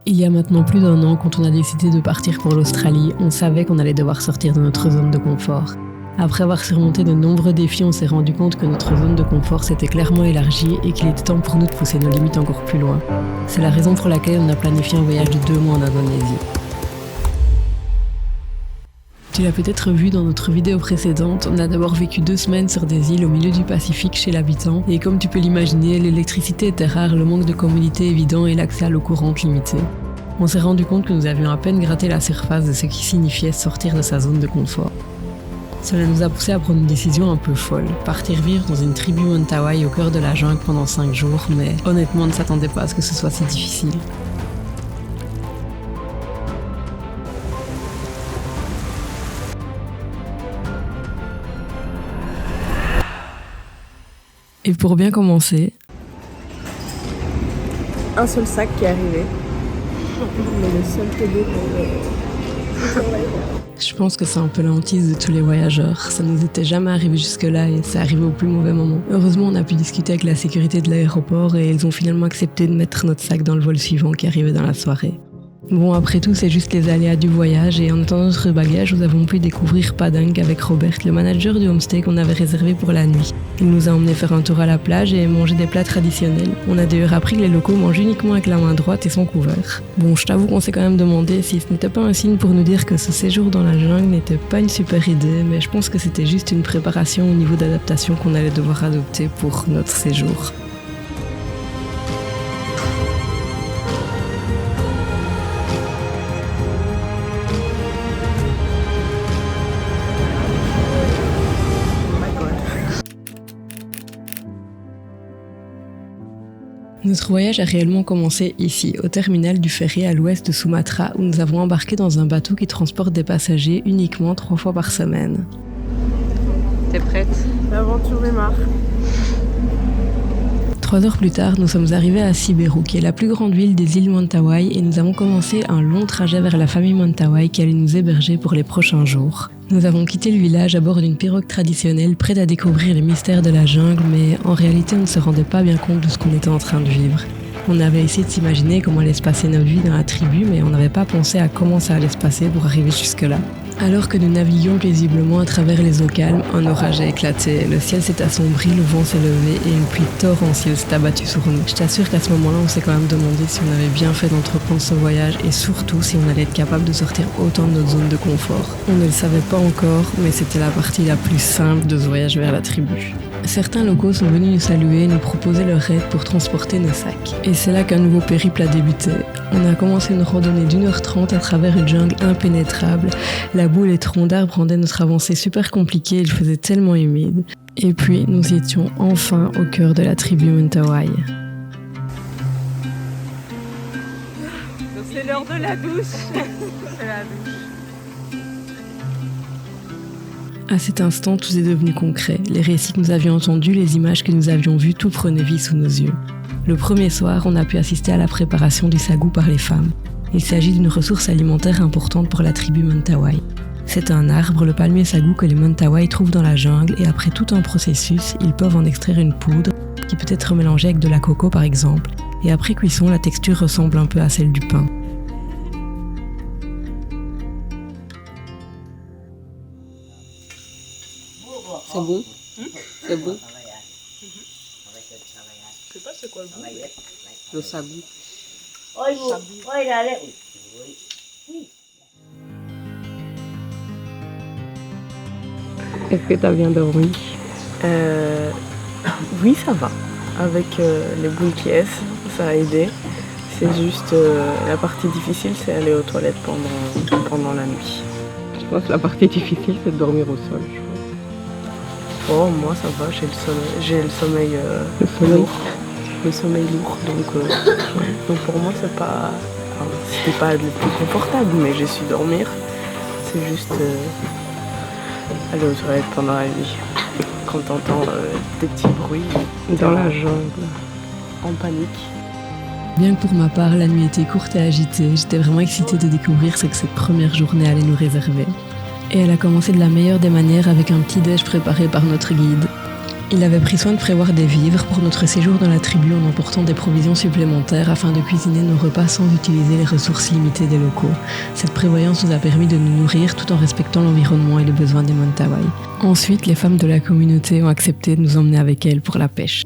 Il y a maintenant plus d'1 an, quand on a décidé de partir pour l'Australie, on savait qu'on allait devoir sortir de notre zone de confort. Après avoir surmonté de nombreux défis, on s'est rendu compte que notre zone de confort s'était clairement élargie et qu'il était temps pour nous de pousser nos limites encore plus loin. C'est la raison pour laquelle on a planifié un voyage de 2 mois en Indonésie. Tu l'as peut-être vu dans notre vidéo précédente, on a d'abord vécu 2 semaines sur des îles au milieu du Pacifique chez l'habitant, et comme tu peux l'imaginer, l'électricité était rare, le manque de communauté évident et l'accès à l'eau courante limité. On s'est rendu compte que nous avions à peine gratté la surface de ce qui signifiait sortir de sa zone de confort. Cela nous a poussé à prendre une décision un peu folle, partir vivre dans une tribu Mentawai au cœur de la jungle pendant 5 jours, mais honnêtement on ne s'attendait pas à ce que ce soit si difficile. Et pour bien commencer, un seul sac qui est arrivé, mais le seul cadeau pour je pense que c'est un peu la hantise de tous les voyageurs. Ça nous était jamais arrivé jusque-là et c'est arrivé au plus mauvais moment. Heureusement, on a pu discuter avec la sécurité de l'aéroport et ils ont finalement accepté de mettre notre sac dans le vol suivant qui arrivait dans la soirée. Bon, après tout, c'est juste les aléas du voyage et en attendant notre bagage, nous avons pu découvrir Padang avec Robert, le manager du homestay qu'on avait réservé pour la nuit. Il nous a emmenés faire un tour à la plage et manger des plats traditionnels. On a d'ailleurs appris que les locaux mangent uniquement avec la main droite et sans couvert. Bon, je t'avoue qu'on s'est quand même demandé si ce n'était pas un signe pour nous dire que ce séjour dans la jungle n'était pas une super idée, mais je pense que c'était juste une préparation au niveau d'adaptation qu'on allait devoir adopter pour notre séjour. Notre voyage a réellement commencé ici, au terminal du ferry à l'ouest de Sumatra, où nous avons embarqué dans un bateau qui transporte des passagers uniquement 3 fois par semaine. T'es prête? L'aventure démarre. 3 heures plus tard, nous sommes arrivés à Siberut, qui est la plus grande ville des îles Mentawai, et nous avons commencé un long trajet vers la famille Mentawai qui allait nous héberger pour les prochains jours. Nous avons quitté le village à bord d'une pirogue traditionnelle, prête à découvrir les mystères de la jungle, mais en réalité on ne se rendait pas bien compte de ce qu'on était en train de vivre. On avait essayé de s'imaginer comment allait se passer notre vie dans la tribu, mais on n'avait pas pensé à comment ça allait se passer pour arriver jusque-là. Alors que nous naviguions paisiblement à travers les eaux calmes, un orage a éclaté, le ciel s'est assombri, le vent s'est levé et une pluie torrentielle s'est abattue sur nous. Je t'assure qu'à ce moment-là, on s'est quand même demandé si on avait bien fait d'entreprendre ce voyage et surtout si on allait être capable de sortir autant de notre zone de confort. On ne le savait pas encore, mais c'était la partie la plus simple de ce voyage vers la tribu. Certains locaux sont venus nous saluer et nous proposer leur aide pour transporter nos sacs. Et c'est là qu'un nouveau périple a débuté. On a commencé une randonnée d'1h30 à travers une jungle impénétrable. La boue et les troncs d'arbres rendaient notre avancée super compliquée et il faisait tellement humide. Et puis, nous y étions enfin au cœur de la tribu Mentawai. C'est l'heure de la douche. C'est la douche. À cet instant, tout est devenu concret. Les récits que nous avions entendus, les images que nous avions vues, tout prenait vie sous nos yeux. Le premier soir, on a pu assister à la préparation du sagou par les femmes. Il s'agit d'une ressource alimentaire importante pour la tribu Mentawai. C'est un arbre, le palmier sagou, que les Mentawai trouvent dans la jungle et après tout un processus, ils peuvent en extraire une poudre qui peut être mélangée avec de la coco par exemple. Et après cuisson, la texture ressemble un peu à celle du pain. C'est bon? C'est bon? Je sais pas c'est quoi le goût. Le sagou. Est-ce que tu as bien dormi? Oui, ça va. Avec les boules qui est, ça a aidé. C'est juste la partie difficile, c'est aller aux toilettes pendant la nuit. Je pense que la partie difficile, c'est de dormir au sol. Oh, moi ça va, j'ai le sommeil lourd. Le sommeil lourd, donc pour moi c'était pas le plus confortable, mais j'ai su dormir. C'est juste aller aux toilettes pendant la nuit. Quand t'entends des petits bruits Dans la jungle. en panique. Bien que pour ma part, la nuit était courte et agitée, j'étais vraiment excitée de découvrir ce que cette première journée allait nous réserver. Et elle a commencé de la meilleure des manières avec un petit déj préparé par notre guide. Il avait pris soin de prévoir des vivres pour notre séjour dans la tribu en emportant des provisions supplémentaires afin de cuisiner nos repas sans utiliser les ressources limitées des locaux. Cette prévoyance nous a permis de nous nourrir tout en respectant l'environnement et les besoins des Mentawai. Ensuite, les femmes de la communauté ont accepté de nous emmener avec elles pour la pêche.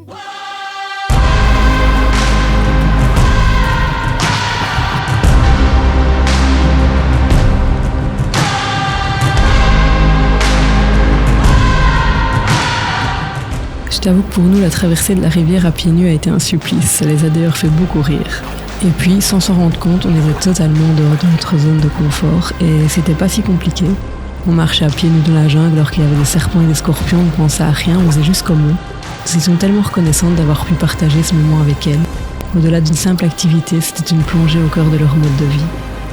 Je t'avoue que pour nous, la traversée de la rivière à pieds nus a été un supplice. Ça les a d'ailleurs fait beaucoup rire. Et puis, sans s'en rendre compte, on était totalement dehors de notre zone de confort et c'était pas si compliqué. On marchait à pieds nus dans la jungle alors qu'il y avait des serpents et des scorpions, on pensait à rien, on faisait juste comme eux. Nous étions tellement reconnaissantes d'avoir pu partager ce moment avec elles. Au-delà d'une simple activité, c'était une plongée au cœur de leur mode de vie.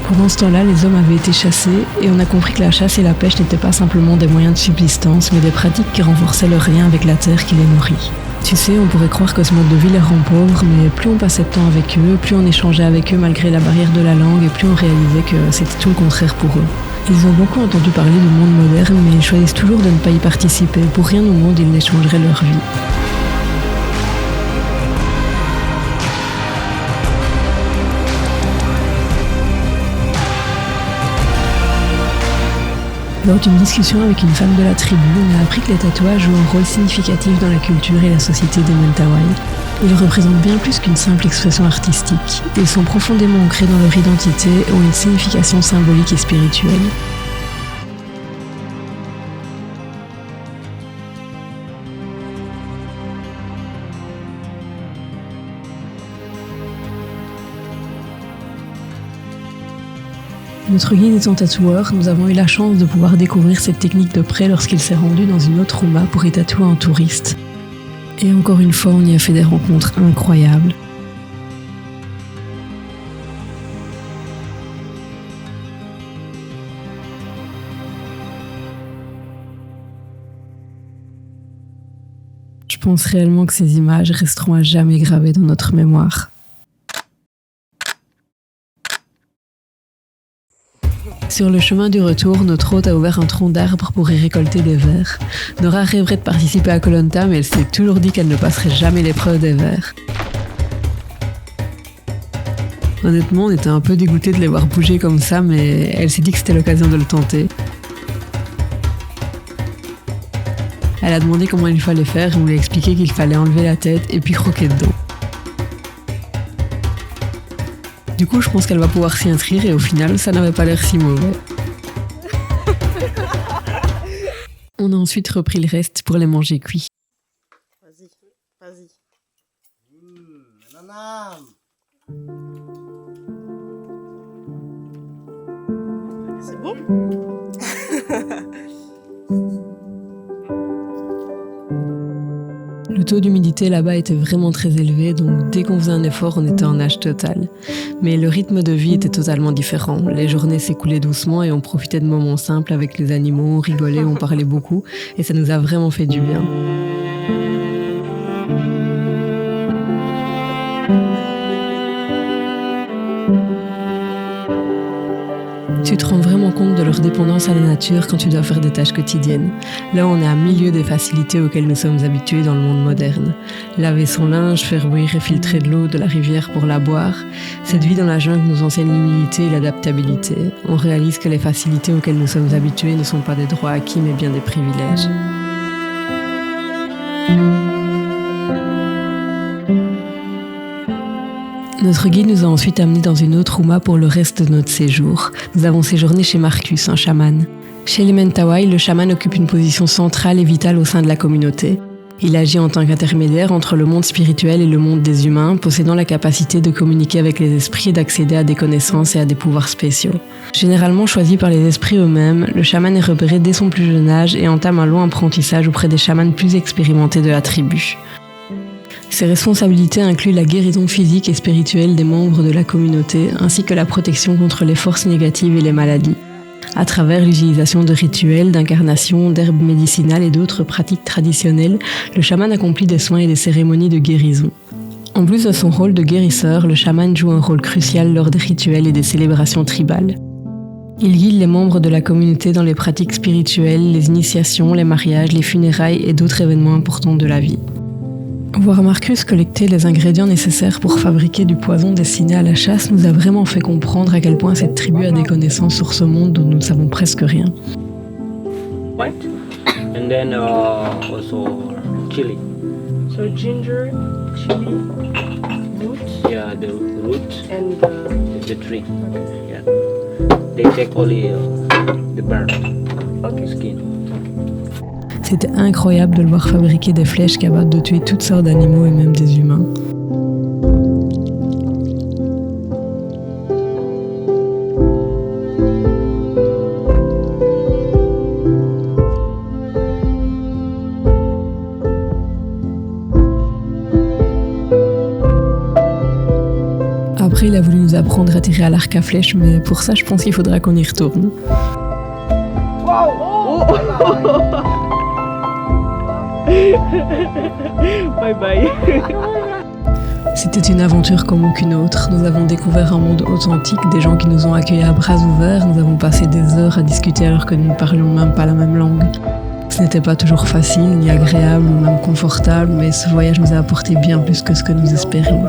Pendant ce temps-là, les hommes avaient été chassés et on a compris que la chasse et la pêche n'étaient pas simplement des moyens de subsistance, mais des pratiques qui renforçaient leur lien avec la terre qui les nourrit. Tu sais, on pourrait croire que ce mode de vie les rend pauvres, mais plus on passait de temps avec eux, plus on échangeait avec eux malgré la barrière de la langue et plus on réalisait que c'était tout le contraire pour eux. Ils ont beaucoup entendu parler du monde moderne, mais ils choisissent toujours de ne pas y participer. Pour rien au monde, ils n'échangeraient leur vie. Lors d'une discussion avec une femme de la tribu, on a appris que les tatouages jouent un rôle significatif dans la culture et la société des Mentawai. Ils représentent bien plus qu'une simple expression artistique. Ils sont profondément ancrés dans leur identité et ont une signification symbolique et spirituelle. Notre guide étant tatoueur, nous avons eu la chance de pouvoir découvrir cette technique de près lorsqu'il s'est rendu dans une autre Rouma pour y tatouer un touriste. Et encore une fois, on y a fait des rencontres incroyables. Je pense réellement que ces images resteront à jamais gravées dans notre mémoire. Sur le chemin du retour, notre hôte a ouvert un tronc d'arbre pour y récolter des vers. Nora rêverait de participer à Koh Lanta, mais elle s'est toujours dit qu'elle ne passerait jamais l'épreuve des vers. Honnêtement, on était un peu dégoûtés de les voir bouger comme ça, mais elle s'est dit que c'était l'occasion de le tenter. Elle a demandé comment il fallait faire et on lui a expliqué qu'il fallait enlever la tête et puis croquer dedans. Du coup, je pense qu'elle va pouvoir s'y inscrire et au final, ça n'avait pas l'air si mauvais. On a ensuite repris le reste pour les manger cuits. Vas-y, vas-y. C'est bon? Le taux d'humidité là-bas était vraiment très élevé, donc dès qu'on faisait un effort, on était en nage total. Mais le rythme de vie était totalement différent. Les journées s'écoulaient doucement et on profitait de moments simples avec les animaux, on rigolait, on parlait beaucoup et ça nous a vraiment fait du bien. Tu te rends vraiment compte de leur dépendance à la nature quand tu dois faire des tâches quotidiennes. Là, on est à milieu des facilités auxquelles nous sommes habitués dans le monde moderne. Laver son linge, faire bouillir et filtrer de l'eau de la rivière pour la boire. Cette vie dans la jungle nous enseigne l'humilité et l'adaptabilité. On réalise que les facilités auxquelles nous sommes habitués ne sont pas des droits acquis, mais bien des privilèges. Notre guide nous a ensuite amenés dans une autre Rouma pour le reste de notre séjour. Nous avons séjourné chez Marcus, un chaman. Chez les Mentawai, le chaman occupe une position centrale et vitale au sein de la communauté. Il agit en tant qu'intermédiaire entre le monde spirituel et le monde des humains, possédant la capacité de communiquer avec les esprits et d'accéder à des connaissances et à des pouvoirs spéciaux. Généralement choisi par les esprits eux-mêmes, le chaman est repéré dès son plus jeune âge et entame un long apprentissage auprès des chamans plus expérimentés de la tribu. Ses responsabilités incluent la guérison physique et spirituelle des membres de la communauté, ainsi que la protection contre les forces négatives et les maladies, à travers l'utilisation de rituels, d'incarnations, d'herbes médicinales et d'autres pratiques traditionnelles. Le chaman accomplit des soins et des cérémonies de guérison. En plus de son rôle de guérisseur, le chaman joue un rôle crucial lors des rituels et des célébrations tribales. Il guide les membres de la communauté dans les pratiques spirituelles, les initiations, les mariages, les funérailles et d'autres événements importants de la vie. Voir Marcus collecter les ingrédients nécessaires pour fabriquer du poison destiné à la chasse nous a vraiment fait comprendre à quel point cette tribu a des connaissances sur ce monde dont nous ne savons presque rien. White, and then also chili. So ginger, chili, root, Yeah, the root, and the tree. Yeah, they take only the bird skin. C'était incroyable de le voir fabriquer des flèches capables de tuer toutes sortes d'animaux et même des humains. Après, il a voulu nous apprendre à tirer à l'arc à flèche, mais pour ça, je pense qu'il faudra qu'on y retourne. bye bye. C'était une aventure comme aucune autre. Nous avons découvert un monde authentique, des gens qui nous ont accueillis à bras ouverts. Nous avons passé des heures à discuter alors que nous ne parlions même pas la même langue. Ce n'était pas toujours facile, ni agréable, ou même confortable, mais ce voyage nous a apporté bien plus que ce que nous espérions.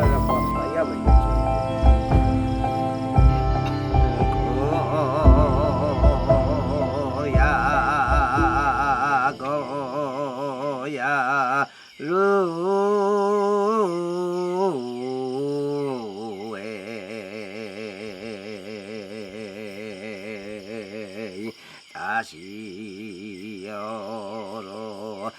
다시 열어